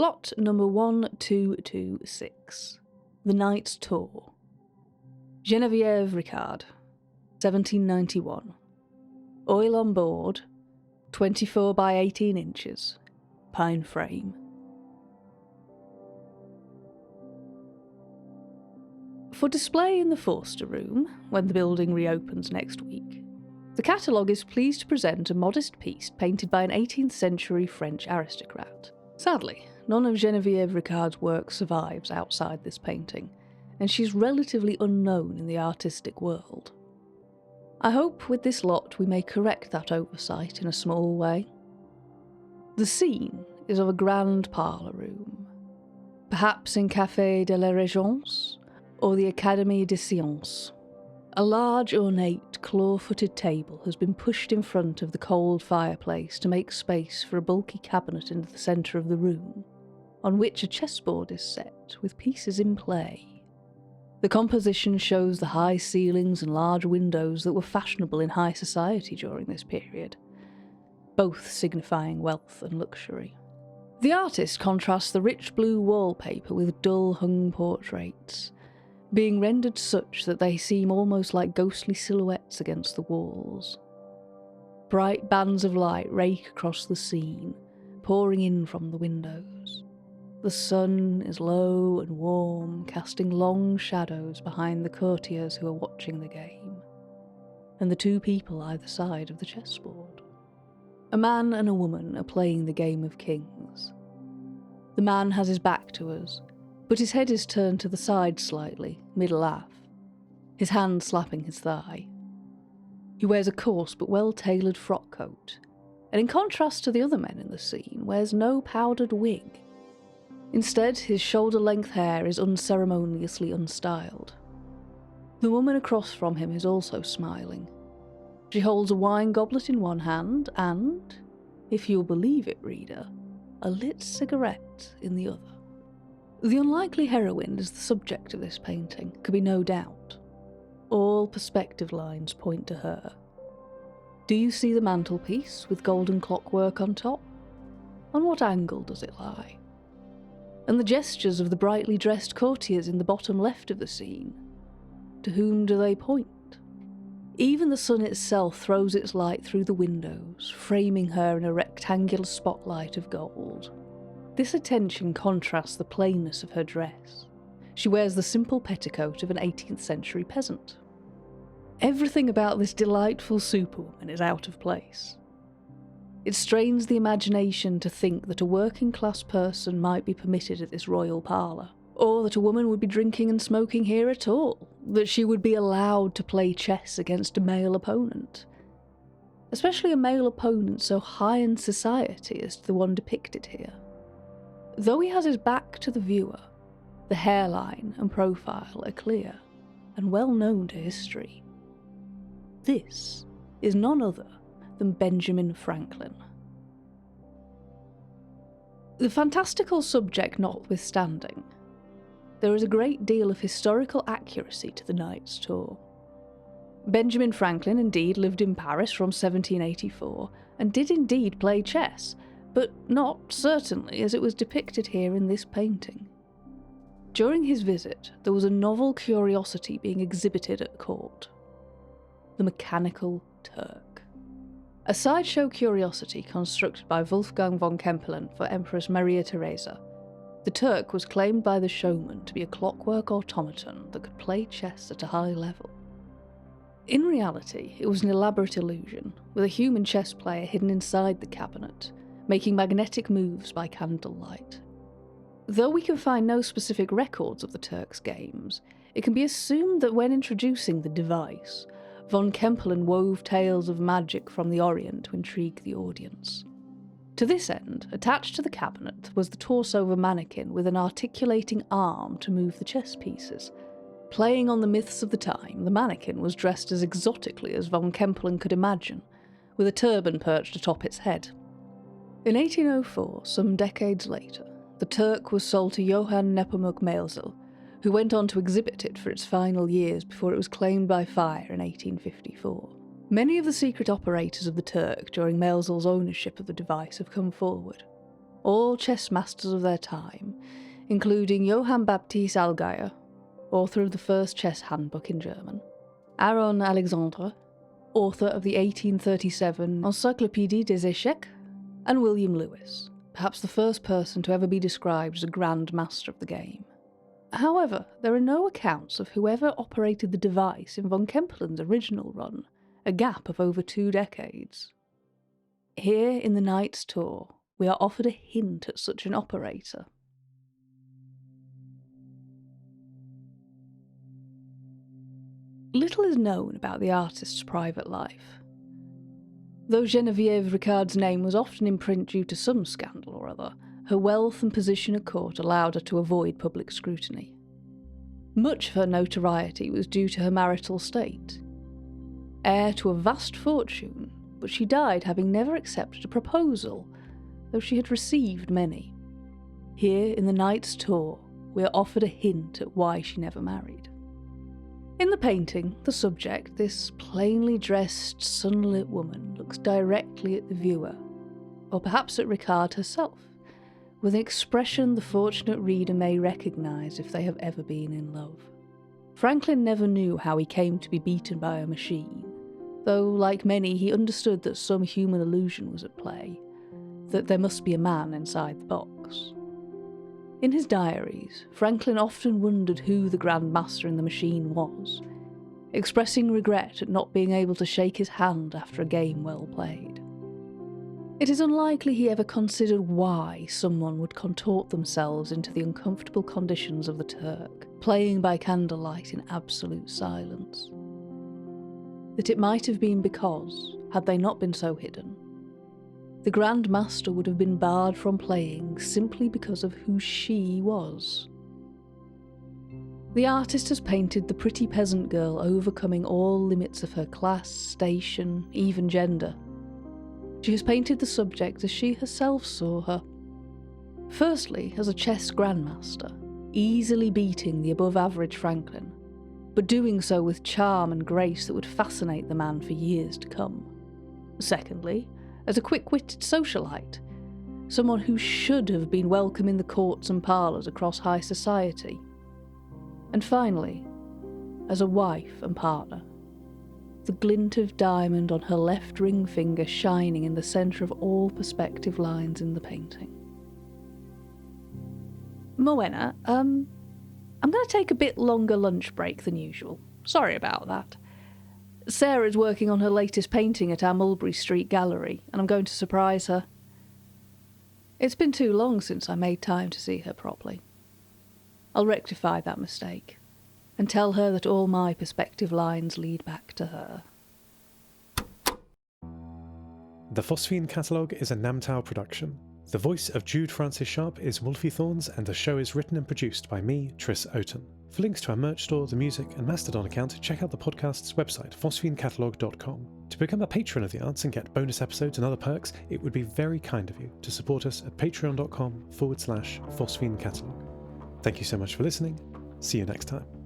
Lot number 1226. The Night's Tour. Geneviève Ricard, 1791. Oil on board, 24 by 18 inches, pine frame. For display in the Forster Room, when the building reopens next week, the catalogue is pleased to present a modest piece painted by an 18th century French aristocrat. Sadly, none of Geneviève Ricard's work survives outside this painting, and she's relatively unknown in the artistic world. I hope with this lot we may correct that oversight in a small way. The scene is of a grand parlour room, perhaps in Café de la Régence or the Académie des Sciences. A large, ornate, claw-footed table has been pushed in front of the cold fireplace to make space for a bulky cabinet in the centre of the room, on which a chessboard is set with pieces in play. The composition shows the high ceilings and large windows that were fashionable in high society during this period, both signifying wealth and luxury. The artist contrasts the rich blue wallpaper with dull hung portraits, being rendered such that they seem almost like ghostly silhouettes against the walls. Bright bands of light rake across the scene, pouring in from the windows. The sun is low and warm, casting long shadows behind the courtiers who are watching the game, and the two people either side of the chessboard. A man and a woman are playing the game of kings. The man has his back to us, but his head is turned to the side slightly, mid-laugh, his hand slapping his thigh. He wears a coarse but well-tailored frock coat, and in contrast to the other men in the scene, wears no powdered wig. Instead, his shoulder-length hair is unceremoniously unstyled. The woman across from him is also smiling. She holds a wine goblet in one hand and, if you'll believe it, reader, a lit cigarette in the other. The unlikely heroine is the subject of this painting, could be no doubt. All perspective lines point to her. Do you see the mantelpiece with golden clockwork on top? On what angle does it lie? And the gestures of the brightly dressed courtiers in the bottom left of the scene? To whom do they point? Even the sun itself throws its light through the windows, framing her in a rectangular spotlight of gold. This attention contrasts the plainness of her dress. She wears the simple petticoat of an 18th century peasant. Everything about this delightful superwoman is out of place. It strains the imagination to think that a working-class person might be permitted at this royal parlour, or that a woman would be drinking and smoking here at all, that she would be allowed to play chess against a male opponent. Especially a male opponent so high in society as the one depicted here. Though he has his back to the viewer, the hairline and profile are clear and well known to history. This is none other than Benjamin Franklin. The fantastical subject notwithstanding, there is a great deal of historical accuracy to the Knight's Tour. Benjamin Franklin indeed lived in Paris from 1784 and did indeed play chess, but not, certainly, as it was depicted here in this painting. During his visit, there was a novel curiosity being exhibited at court. The mechanical Turk. A sideshow curiosity constructed by Wolfgang von Kempelen for Empress Maria Theresa, the Turk was claimed by the showman to be a clockwork automaton that could play chess at a high level. In reality, it was an elaborate illusion, with a human chess player hidden inside the cabinet, making magnetic moves by candlelight. Though we can find no specific records of the Turk's games, it can be assumed that when introducing the device, von Kempelen wove tales of magic from the Orient to intrigue the audience. To this end, attached to the cabinet was the torso of a mannequin with an articulating arm to move the chess pieces. Playing on the myths of the time, the mannequin was dressed as exotically as von Kempelen could imagine, with a turban perched atop its head. In 1804, some decades later, the Turk was sold to Johann Nepomuk Maelzel, who went on to exhibit it for its final years before it was claimed by fire in 1854. Many of the secret operators of the Turk during Maelzel's ownership of the device have come forward. all chess masters of their time, including Johann Baptist Allgaier, author of the first chess handbook in German, Aaron Alexandre, author of the 1837 Encyclopédie des Échecs, and William Lewis, perhaps the first person to ever be described as a grand master of the game. However, there are no accounts of whoever operated the device in von Kempelen's original run, a gap of over 2 decades. Here in the Knight's Tour, we are offered a hint at such an operator. Little is known about the artist's private life. Though Geneviève Ricard's name was often in print due to some scandal or other, her wealth and position at court allowed her to avoid public scrutiny. Much of her notoriety was due to her marital state. Heir to a vast fortune, but she died having never accepted a proposal, though she had received many. Here in the Knight's Tour, we are offered a hint at why she never married. In the painting, the subject, this plainly dressed, sunlit woman, looks directly at the viewer, or perhaps at Ricard herself, with an expression the fortunate reader may recognise if they have ever been in love. Franklin never knew how he came to be beaten by a machine, though, like many, he understood that some human illusion was at play, that there must be a man inside the box. In his diaries, Franklin often wondered who the Grand Master in the machine was, expressing regret at not being able to shake his hand after a game well played. It is unlikely he ever considered why someone would contort themselves into the uncomfortable conditions of the Turk, playing by candlelight in absolute silence. That it might have been because, had they not been so hidden, the Grand Master would have been barred from playing simply because of who she was. The artist has painted the pretty peasant girl overcoming all limits of her class, station, even gender. She has painted the subject as she herself saw her. Firstly, as a chess grandmaster, easily beating the above-average Franklin, but doing so with charm and grace that would fascinate the man for years to come. Secondly, as a quick-witted socialite, someone who should have been welcome in the courts and parlours across high society. And finally, as a wife and partner, the glint of diamond on her left ring finger shining in the centre of all perspective lines in the painting. Moena, I'm going to take a bit longer lunch break than usual. Sorry about that. Sarah's working on her latest painting at our Mulberry Street gallery, and I'm going to surprise her. It's been too long since I made time to see her properly. I'll rectify that mistake, and tell her that all my perspective lines lead back to her. The Phosphene Catalogue is a NAMTAO production. The voice of Jude Francis Sharp is Wolfie Thorns, and the show is written and produced by me, Tris Oaten. For links to our merch store, the music, and Mastodon account, check out the podcast's website, phosphenecatalogue.com. To become a patron of the arts and get bonus episodes and other perks, it would be very kind of you to support us at patreon.com/Phosphene Catalogue. Thank you so much for listening. See you next time.